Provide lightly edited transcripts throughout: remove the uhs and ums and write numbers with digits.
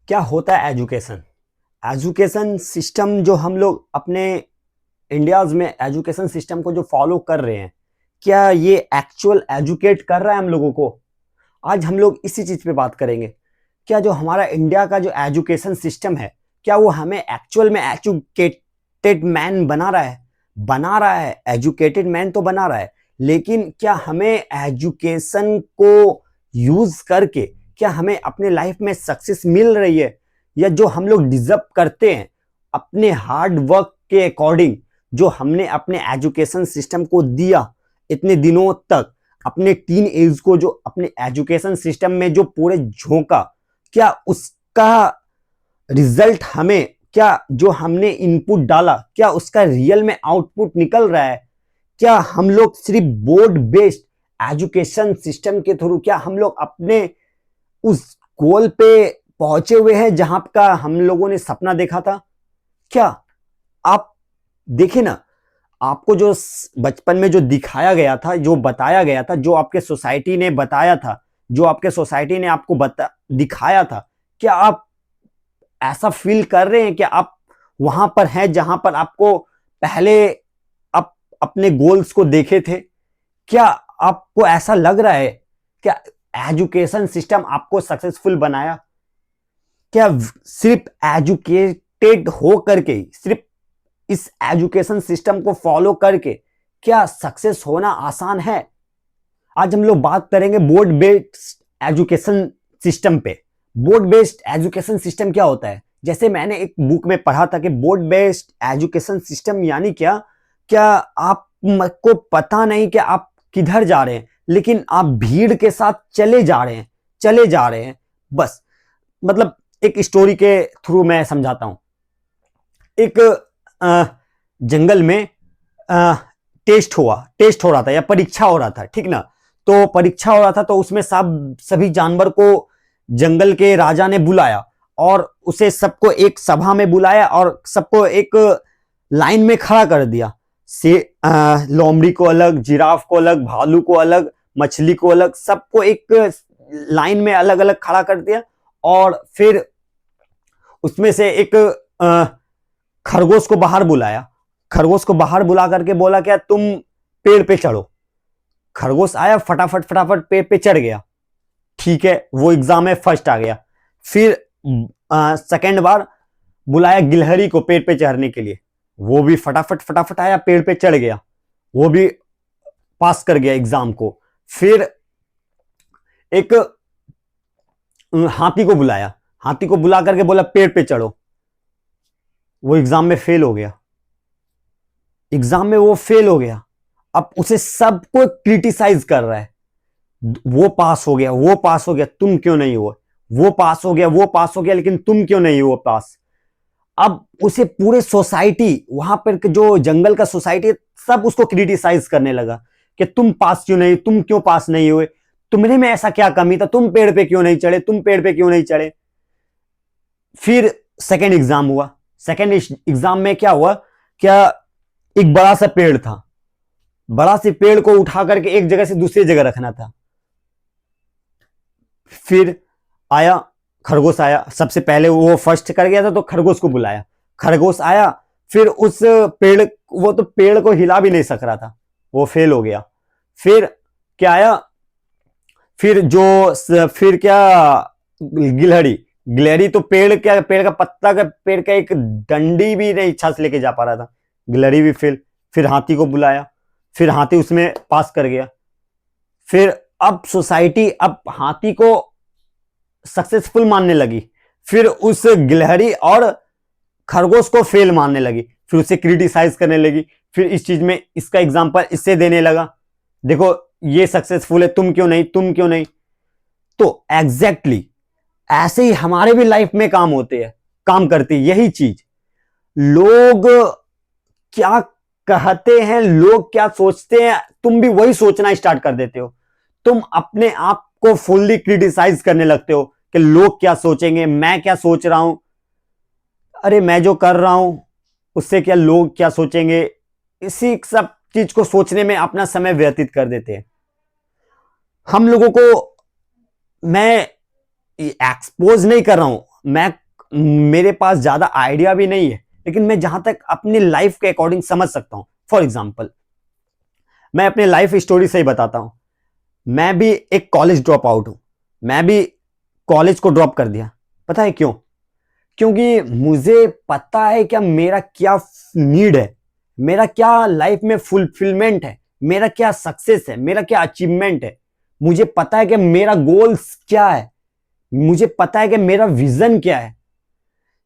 क्या होता है एजुकेशन? एजुकेशन सिस्टम जो हम लोग अपने इंडियाज में एजुकेशन सिस्टम को जो फॉलो कर रहे हैं, क्या ये एक्चुअल एजुकेट कर रहा है हम लोगों को? आज हम लोग इसी चीज पे बात करेंगे। क्या जो हमारा इंडिया का जो एजुकेशन सिस्टम है, क्या वो हमें एक्चुअल में एजुकेटेड मैन बना रहा है एजुकेटेड मैन तो बना रहा है, लेकिन क्या हमें एजुकेशन को यूज करके क्या हमें अपने लाइफ में सक्सेस मिल रही है, या जो हम लोग डिजर्व करते हैं अपने हार्ड वर्क के अकॉर्डिंग, जो हमने अपने एजुकेशन सिस्टम को दिया इतने दिनों तक, अपने टीन एज को जो अपने एजुकेशन सिस्टम में जो पूरे झोंका, क्या उसका रिजल्ट हमें, क्या जो हमने इनपुट डाला क्या उसका रियल में आउटपुट निकल रहा है? क्या हम लोग सिर्फ बोर्ड बेस्ड एजुकेशन सिस्टम के थ्रू क्या हम लोग अपने उस गोल पे पहुंचे हुए हैं जहां का हम लोगों ने सपना देखा था? क्या आप देखे ना, आपको जो बचपन में जो दिखाया गया था, जो बताया गया था, जो आपके सोसाइटी ने बताया था, जो आपके सोसाइटी ने आपको दिखाया था, क्या आप ऐसा फील कर रहे हैं कि आप वहां पर हैं जहां पर आपको पहले आप अपने गोल्स को देखे थे? क्या आपको ऐसा लग रहा है क्या एजुकेशन सिस्टम आपको सक्सेसफुल बनाया? क्या सिर्फ एजुकेटेड हो करके, सिर्फ इस एजुकेशन सिस्टम को फॉलो करके क्या सक्सेस होना आसान है? आज हम लोग बात करेंगे बोर्ड बेस्ड एजुकेशन सिस्टम पे। बोर्ड बेस्ड एजुकेशन सिस्टम क्या होता है? जैसे मैंने एक बुक में पढ़ा था कि बोर्ड बेस्ड एजुकेशन सिस्टम यानी क्या, क्या आपको पता नहीं कि आप किधर जा रहे हैं, लेकिन आप भीड़ के साथ चले जा रहे हैं बस। मतलब एक स्टोरी के थ्रू मैं समझाता हूं। एक जंगल में टेस्ट हो रहा था या परीक्षा हो रहा था, ठीक ना? तो परीक्षा हो रहा था तो उसमें सब सभी जानवर को जंगल के राजा ने बुलाया और उसे सबको एक सभा में बुलाया और सबको एक लाइन में खड़ा कर दिया। से लोमड़ी को अलग, जिराफ को अलग, भालू को अलग, मछली को अलग, सबको एक लाइन में अलग अलग खड़ा कर दिया। और फिर उसमें से एक खरगोश को बाहर बुलाया। खरगोश को बाहर बुला करके बोला क्या तुम पेड़ पे चढ़ो। खरगोश आया, फटाफट फटाफट पेड़ पे चढ़ गया। ठीक है, वो एग्जाम में फर्स्ट आ गया। फिर सेकेंड बार बुलाया गिलहरी को पेड़ पे चढ़ने के लिए, वो भी फटाफट फटाफट आया, पेड़ पे चढ़ गया, वो भी पास कर गया एग्जाम को। फिर एक हाथी को बुलाया, हाथी को बुला करके बोला पेड़ पे चढ़ो, वो एग्जाम में फेल हो गया। एग्जाम में वो फेल हो गया। अब उसे सबको क्रिटिसाइज कर रहा है, वो पास हो गया, वो पास हो गया, तुम क्यों नहीं हुए? वो पास हो गया, वो पास हो गया, लेकिन तुम क्यों नहीं हुए पास? अब उसे पूरे सोसाइटी, वहां पर जो जंगल का सोसाइटी, सब उसको क्रिटिसाइज करने लगा कि तुम पास क्यों नहीं, तुम क्यों पास नहीं हुए, तुम्हारे में ऐसा क्या कमी था, तुम पेड़ पे क्यों नहीं चढ़े, तुम पेड़ पे क्यों नहीं चढ़े? फिर सेकेंड एग्जाम हुआ। सेकेंड एग्जाम में क्या हुआ, क्या एक बड़ा सा पेड़ था, बड़ा से पेड़ को उठा करके एक जगह से दूसरी जगह रखना था। फिर आया खरगोश, आया सबसे पहले, वो फर्स्ट कर गया था तो खरगोश को बुलाया। खरगोश आया, फिर उस पेड़, वो तो पेड़ को हिला भी नहीं सक रहा था, वो फेल हो गया। फिर क्या आया, फिर क्या, गिलहरी। गिलहरी तो पेड़ का पत्ता का, पेड़ का एक डंडी भी नहीं इच्छा से लेके जा पा रहा था, गिलहरी भी फेल। फिर हाथी को बुलाया, फिर हाथी उसमें पास कर गया। फिर अब सोसाइटी अब हाथी को सक्सेसफुल मानने लगी, फिर उस गिलहरी और खरगोश को फेल मानने लगी, फिर उसे क्रिटिसाइज करने लगी। फिर इस चीज में इसका एग्जांपल इससे देने लगा, देखो ये सक्सेसफुल है, तुम क्यों नहीं, तुम क्यों नहीं? तो एग्जैक्टली ऐसे ही हमारे भी लाइफ में काम करती है यही चीज। लोग क्या कहते हैं, लोग क्या सोचते हैं, तुम भी वही सोचना स्टार्ट कर देते हो। तुम अपने आप को फुल्ली क्रिटिसाइज करने लगते हो कि लोग क्या सोचेंगे, मैं क्या सोच रहा हूं, अरे मैं जो कर रहा हूं उससे क्या लोग क्या सोचेंगे, इसी सब चीज को सोचने में अपना समय व्यतीत कर देते हैं। हम लोगों को, मैं एक्सपोज नहीं कर रहा हूं, मैं मेरे पास ज्यादा आइडिया भी नहीं है, लेकिन मैं जहां तक अपनी लाइफ के अकॉर्डिंग समझ सकता हूं। फॉर एग्जाम्पल, मैं अपने लाइफ स्टोरी से ही बताता हूं। मैं भी एक कॉलेज ड्रॉप आउट हूं। मैं भी कॉलेज को ड्रॉप कर दिया। पता है क्यों? क्योंकि मुझे पता है क्या मेरा क्या नीड है, मेरा क्या लाइफ में फुलफिलमेंट है, मेरा क्या सक्सेस है, मेरा क्या अचीवमेंट है। मुझे पता है कि मेरा गोल्स क्या है, मुझे पता है कि मेरा विजन क्या है।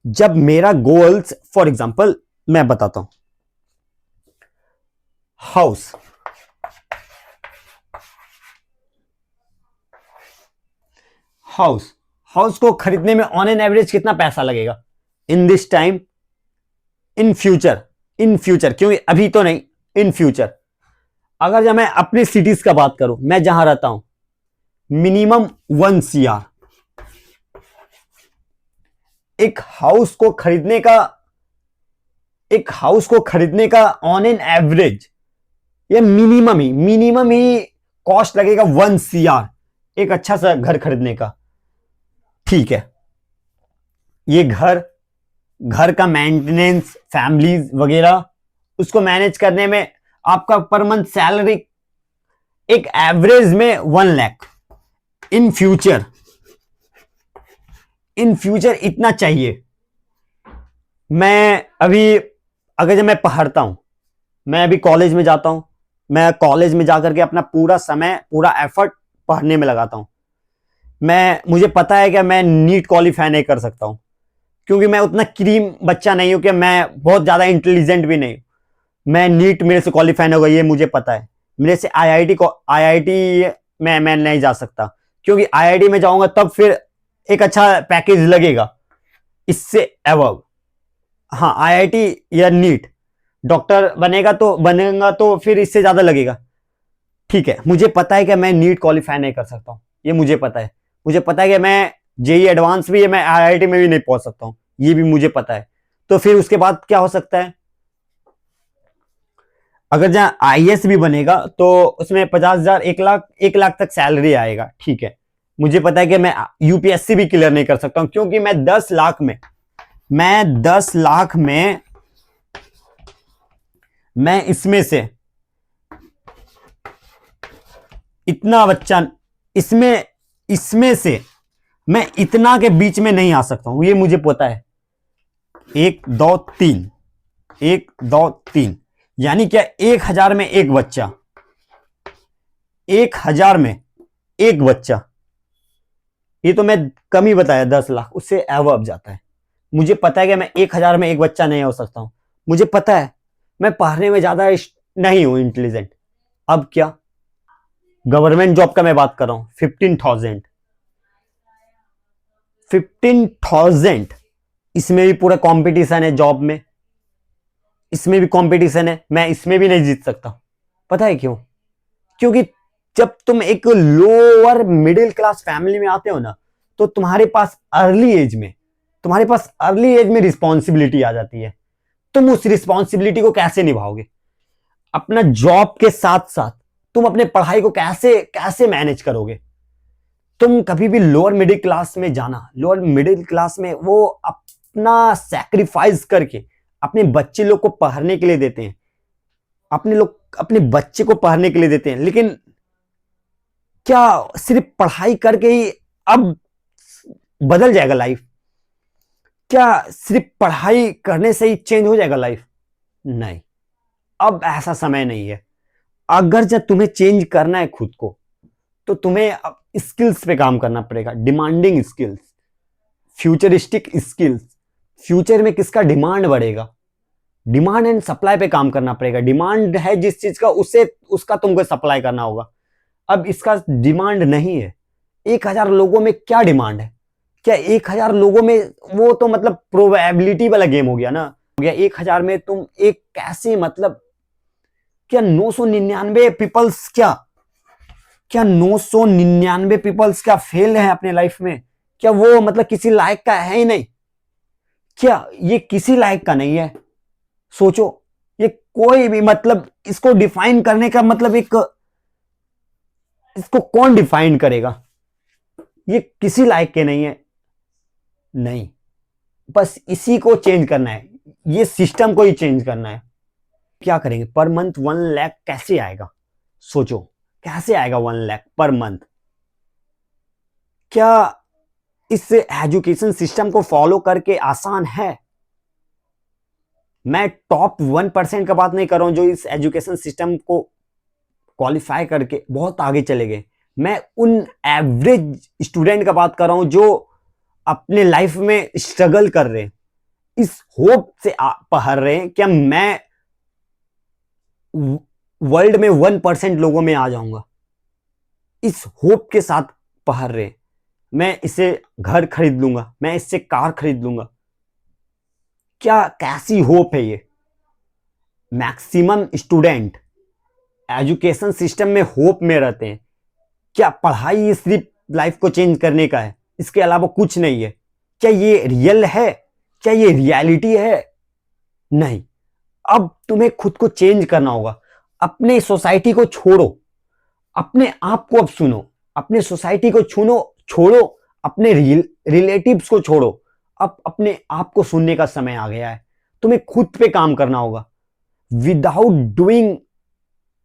जब मेरा गोल्स, फॉर एग्जांपल मैं बताता हूं, हाउस, हाउस हाउस को खरीदने में ऑन एन एवरेज कितना पैसा लगेगा in this time, in future, in future, क्योंकि अभी तो नहीं, इन फ्यूचर। अगर जब मैं अपनी सिटीज का बात करूं, मैं जहां रहता हूं, मिनिमम 1 CR एक हाउस को खरीदने का, एक हाउस को खरीदने का ऑन एन एवरेज, ये मिनिमम ही कॉस्ट लगेगा 1 CR एक अच्छा सा घर खरीदने का। ठीक है, ये घर, घर का मेंटेनेंस, फैमिलीज वगैरह, उसको मैनेज करने में आपका पर मंथ सैलरी एक एवरेज में 1 lakh. In future, in future इतना चाहिए। मैं अभी, अगर जब मैं पढ़ता हूं, मैं अभी कॉलेज में जाता हूं, मैं कॉलेज में जाकर के अपना पूरा समय, पूरा एफर्ट पढ़ने में लगाता हूं। मुझे पता है कि मैं नीट क्वालिफाई नहीं कर सकता हूं, क्योंकि मैं उतना क्रीम बच्चा नहीं हूं, कि मैं बहुत ज्यादा इंटेलिजेंट भी नहीं हूं। मैं नीट मेरे से क्वालिफाई नहीं होगा, ये मुझे पता है। मेरे से आईआईटी को, आईआईटी में मैं नहीं जा सकता, क्योंकि आईआईटी में जाऊंगा तब फिर एक अच्छा पैकेज लगेगा इससे अबव। हाँ, आईआईटी या नीट, डॉक्टर बनेगा तो फिर इससे ज्यादा लगेगा। ठीक है, मुझे पता है कि मैं नीट क्वालिफाई नहीं कर सकता हूं, ये मुझे पता है। मुझे पता है कि मैं जेई एडवांस भी है, मैं आईआईटी में भी नहीं पहुंच सकता हूं, ये भी मुझे पता है। तो फिर उसके बाद क्या हो सकता है? अगर जहां आईएएस भी बनेगा तो उसमें 50,000, 1 लाख, 1 लाख तक सैलरी आएगा। ठीक है, मुझे पता है कि मैं यूपीएससी भी क्लियर नहीं कर सकता हूं, क्योंकि मैं 10 लाख में, मैं 10 लाख में, मैं इसमें से इतना बच्चा, इसमें इसमें से मैं इतना के बीच में नहीं आ सकता हूं, ये मुझे पता है। 1 2 3, 1 2 3, यानी क्या 1,000 में एक बच्चा, 1,000 में एक बच्चा, ये तो मैं कम ही बताया, 10 लाख, उससे अबव जाता है। मुझे पता है कि मैं 1,000 में एक बच्चा नहीं हो सकता हूं। मुझे पता है मैं पढ़ने में ज्यादा नहीं हूं इंटेलिजेंट। अब क्या, गवर्नमेंट जॉब का मैं बात कर रहा हूं, 15,000, 15,000, इसमें भी पूरा कंपटीशन है जॉब में, इसमें भी कंपटीशन है, मैं इसमें भी नहीं जीत सकता। पता है क्यों? क्योंकि जब तुम एक लोअर मिडिल क्लास फैमिली में आते हो ना, तो तुम्हारे पास अर्ली एज में, तुम्हारे पास अर्ली एज में रिस्पॉन्सिबिलिटी आ जाती है। तुम उस रिस्पॉन्सिबिलिटी को कैसे निभाओगे? अपना जॉब के साथ साथ तुम अपने पढ़ाई को कैसे कैसे मैनेज करोगे? तुम कभी भी लोअर मिडिल क्लास में जाना, लोअर मिडिल क्लास में वो अपना सैक्रिफाइस करके अपने बच्चे लोग को पढ़ने के लिए देते हैं, अपने लोग अपने बच्चे को पढ़ने के लिए देते हैं, लेकिन क्या सिर्फ पढ़ाई करके ही अब बदल जाएगा लाइफ? क्या सिर्फ पढ़ाई करने से ही चेंज हो जाएगा लाइफ? नहीं, अब ऐसा समय नहीं है। अगर जब तुम्हें चेंज करना है खुद को, तो तुम्हें स्किल्स पे काम करना पड़ेगा, demanding skills, futuristic skills. Future में किसका डिमांड बढ़ेगा, डिमांड एंड सप्लाई पे काम करना पड़ेगा। डिमांड है जिस चीज का, उससे उसका तुमको सप्लाई करना होगा। अब इसका डिमांड नहीं है, 1,000 लोगों में क्या डिमांड है? क्या 1,000 लोगों में, वो तो मतलब प्रोबेबिलिटी वाला गेम हो गया ना। हो गया 1,000 में तुम एक कैसे, मतलब क्या 999 पीपल्स, क्या 999 पीपल्स क्या फेल है अपने लाइफ में? क्या वो मतलब किसी लायक का है ही नहीं? क्या ये किसी लायक का नहीं है? सोचो, ये कोई भी, मतलब इसको डिफाइन करने का मतलब एक, इसको कौन डिफाइन करेगा? ये किसी लायक के नहीं है। नहीं, बस इसी को चेंज करना है, ये सिस्टम को ही चेंज करना है। क्या करेंगे? पर मंथ 1 लाख कैसे आएगा? सोचो, कैसे आएगा 1 लाख पर मंथ? क्या इस एजुकेशन सिस्टम को फॉलो करके आसान है? मैं टॉप 1% का बात नहीं कर रहा हूं जो इस एजुकेशन सिस्टम को क्वालिफाई करके बहुत आगे चले गए। मैं उन एवरेज स्टूडेंट का बात कर रहा हूं जो अपने लाइफ में स्ट्रगल कर रहे हैं, इस होप से पढ़ रहे हैं क्या मैं वर्ल्ड में 1% लोगों में आ जाऊंगा, इस होप के साथ पढ़ रहे हैं। मैं इससे घर खरीद लूंगा, मैं इससे कार खरीद लूंगा। क्या कैसी होप है ये? मैक्सिमम स्टूडेंट एजुकेशन सिस्टम में होप में रहते हैं। क्या पढ़ाई सिर्फ लाइफ को चेंज करने का है, इसके अलावा कुछ नहीं है? क्या ये रियल है? क्या ये रियलिटी है? नहीं। अब तुम्हें खुद को चेंज करना होगा। अपने सोसाइटी को छोड़ो, अपने आप को अब सुनो। अपने सोसाइटी को छोड़ो, अपने रिलेटिव्स को छोड़ो। अब अपने आप को सुनने का समय आ गया है। तुम्हें खुद पे काम करना होगा। Without doing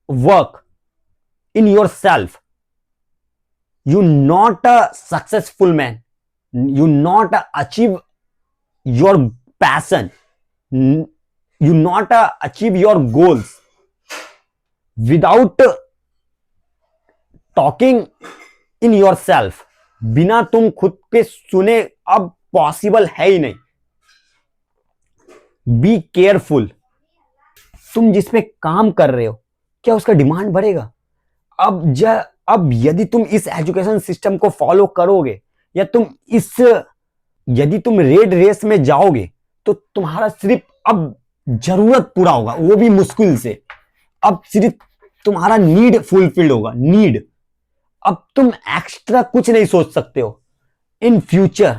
work in your self, you not a successful man, you not achieve your passion, you not achieve your goals without talking in yourself। बिना तुम खुद के सुने अब पॉसिबल है ही नहीं। Be careful. तुम जिस पे काम कर रहे हो क्या उसका डिमांड बढ़ेगा? अब यदि तुम इस एजुकेशन सिस्टम को फॉलो करोगे या यदि तुम रेड रेस में जाओगे तो तुम्हारा सिर्फ अब जरूरत पूरा होगा, वो भी मुश्किल से। अब सिर्फ तुम्हारा नीड फुलफिल्ड होगा, नीड। अब तुम एक्स्ट्रा कुछ नहीं सोच सकते हो। इन फ्यूचर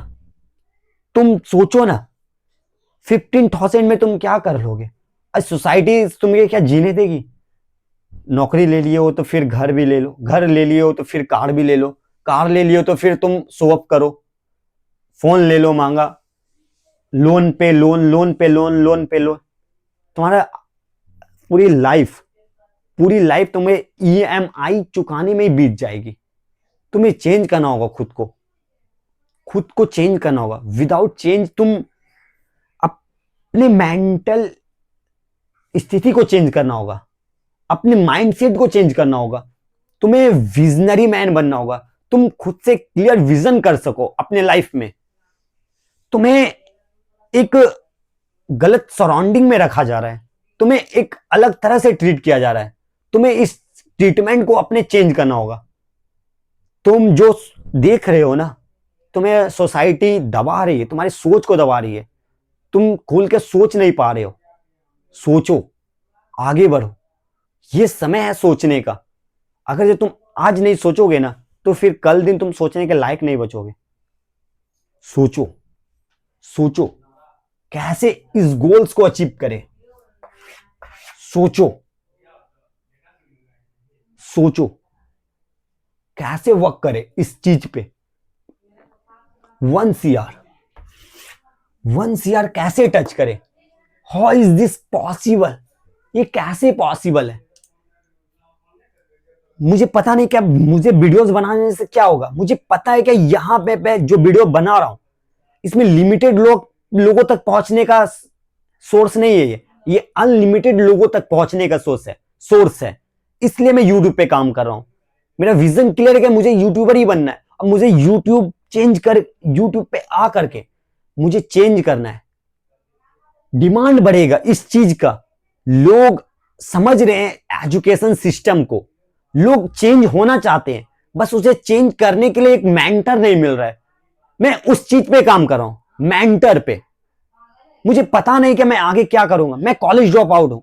तुम सोचो ना, 15,000 में तुम क्या कर लोगे? सोसाइटी तुम्हें क्या जीने देगी? नौकरी ले लिए हो तो फिर घर भी ले लो, घर ले लिए हो तो फिर कार भी ले लो, कार ले लिए हो तो फिर तुम शो अप करो, फोन ले लो मांगा, लोन पे लोन, लोन पे लोन, लोन पे लोन। तुम्हारा पूरी लाइफ तुम्हें EMI चुकाने में ही बीत जाएगी। तुम्हें चेंज करना होगा, खुद को चेंज करना होगा। विदाउट चेंज तुम अपने मेंटल स्थिति को चेंज करना होगा, अपने माइंडसेट को चेंज करना होगा। तुम्हें विजनरी मैन बनना होगा। तुम खुद से क्लियर विजन कर सको अपने लाइफ में। तुम्हें एक गलत सराउंडिंग में रखा जा रहा है, तुम्हें एक अलग तरह से ट्रीट किया जा रहा है। तुम्हें इस ट्रीटमेंट को अपने चेंज करना होगा। तुम जो देख रहे हो ना, तुम्हें सोसाइटी दबा रही है, तुम्हारी सोच को दबा रही है। तुम खुल के सोच नहीं पा रहे हो। सोचो, आगे बढ़ो। ये समय है सोचने का। अगर जो तुम आज नहीं सोचोगे ना तो फिर कल दिन तुम सोचने के लायक नहीं बचोगे। सोचो कैसे इस गोल्स को अचीव करें। सोचो कैसे वर्क करें इस चीज पे। 1 CR कैसे टच करें? How is this possible? ये कैसे पॉसिबल है? मुझे पता नहीं क्या मुझे वीडियोस बनाने से क्या होगा। मुझे पता है कि यहां पे जो वीडियो बना रहा हूं इसमें लिमिटेड लोगों तक पहुंचने का सोर्स नहीं है। ये अनलिमिटेड लोगों तक पहुंचने का सोर्स है। इसलिए मैं यूट्यूब पे काम कर रहा हूं। मेरा विजन क्लियर है कि मुझे यूट्यूबर ही बनना है। अब मुझे यूट्यूब पे आ करके मुझे चेंज करना है। डिमांड बढ़ेगा इस चीज का। लोग समझ रहे हैं एजुकेशन सिस्टम को, लोग चेंज होना चाहते हैं, बस उसे चेंज करने के लिए एक मेंटर नहीं मिल रहा है। मैं उस चीज पे काम कर रहा हूं, मेंटर पे। मुझे पता नहीं कि मैं आगे क्या करूंगा। मैं कॉलेज ड्रॉप आउट हूं।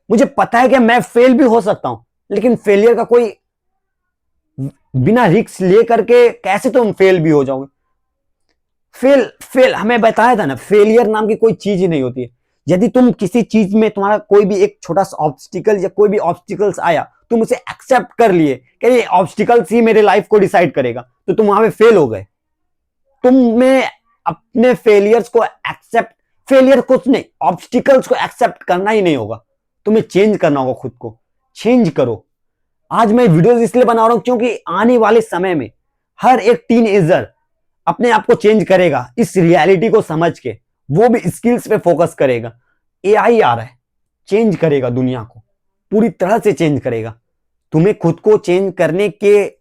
मुझे पता है कि मैं फेल भी हो सकता हूं, लेकिन फेलियर का कोई बिना रिस्क लेकर के कैसे तुम फेल भी हो जाओगे? फेल हमें बताया था ना, फेलियर नाम की कोई चीज ही नहीं होती है। यदि तुम किसी चीज में तुम्हारा कोई भी एक छोटा सा ऑब्स्टिकल या कोई भी ऑब्स्टिकल्स आया, तुम उसे एक्सेप्ट कर लिए कि ये ऑब्स्टिकल्स ही मेरे लाइफ को डिसाइड करेगा, तो तुम वहां पे फेल हो गए। तुम्हें अपने फेलियर्स को एक्सेप्ट, फेलियर कुछ नहीं, ऑब्स्टिकल्स को एक्सेप्ट करना ही नहीं होगा, तुम्हें चेंज करना होगा, खुद को चेंज करो। आज मैं वीडियोस इसलिए बना रहा हूं क्योंकि आने वाले समय में हर एक टीनएजर अपने आप को चेंज करेगा इस रियलिटी को समझ के, वो भी स्किल्स पे फोकस करेगा। एआई आ रहा है, चेंज करेगा दुनिया को, पूरी तरह से चेंज करेगा। तुम्हें खुद को चेंज करने के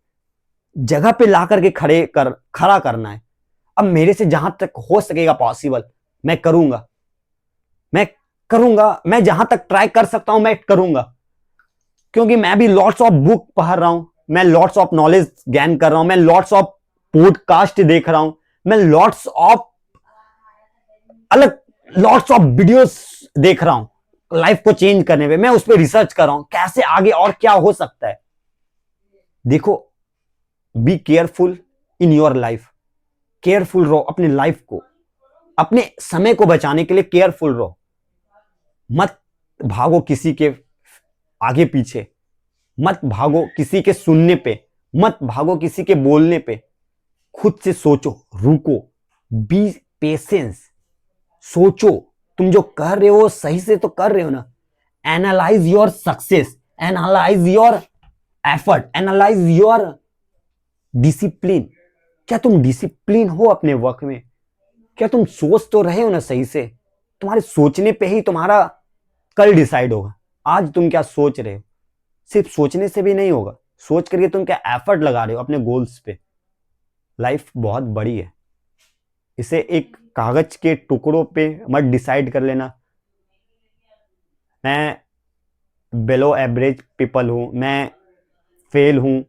जगह पे ला करके खड़ा करना है। अब मेरे से जहां तक हो सकेगा पॉसिबल मैं करूंगा, मैं जहां तक ट्राई कर सकता हूं मैं करूंगा, क्योंकि मैं भी लॉट्स ऑफ बुक पढ़ रहा हूं, मैं लॉट्स ऑफ नॉलेज गेन कर रहा हूं, मैं लॉट्स ऑफ पॉडकास्ट देख रहा हूं, मैं लॉट्स ऑफ वीडियोस देख रहा हूं लाइफ को चेंज करने पे, मैं उस पर रिसर्च कर रहा हूं कैसे आगे और क्या हो सकता है। देखो, be careful in your life, careful रहो अपने लाइफ को, अपने समय को बचाने के लिए केयरफुल रहो। मत भागो किसी के आगे पीछे, मत भागो किसी के सुनने पे, मत भागो किसी के बोलने पे। खुद से सोचो, रुको, बी पेशेंस, सोचो तुम जो कर रहे हो सही से तो कर रहे हो ना। Analyse your success, analyse your effort, analyse your discipline. क्या तुम डिसिप्लिन हो अपने वर्क में? क्या तुम सोच तो रहे हो ना सही से? तुम्हारे सोचने पे ही तुम्हारा कल डिसाइड होगा। आज तुम क्या सोच रहे हो, सिर्फ सोचने से भी नहीं होगा, सोच करके तुम क्या एफर्ट लगा रहे हो अपने गोल्स पे। लाइफ बहुत बड़ी है, इसे एक कागज के टुकड़ों पे मत डिसाइड कर लेना। मैं बिलो एवरेज पीपल हूं, मैं फेल हूं,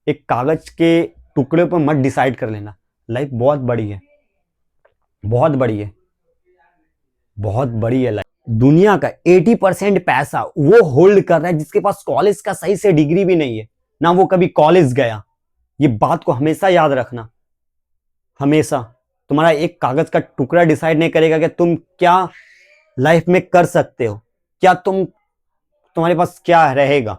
एक कागज के टुकड़े पर मत डिसाइड कर लेना। लाइफ बहुत बड़ी है, बहुत बड़ी है, बहुत बड़ी है लाइफ। दुनिया का 80% पैसा वो होल्ड कर रहा है जिसके पास कॉलेज का सही से डिग्री भी नहीं है, ना वो कभी कॉलेज गया। ये बात को हमेशा याद रखना। हमेशा तुम्हारा एक कागज का टुकड़ा डिसाइड नहीं करेगा कि तुम क्या लाइफ में कर सकते हो, क्या तुम्हारे पास क्या रहेगा।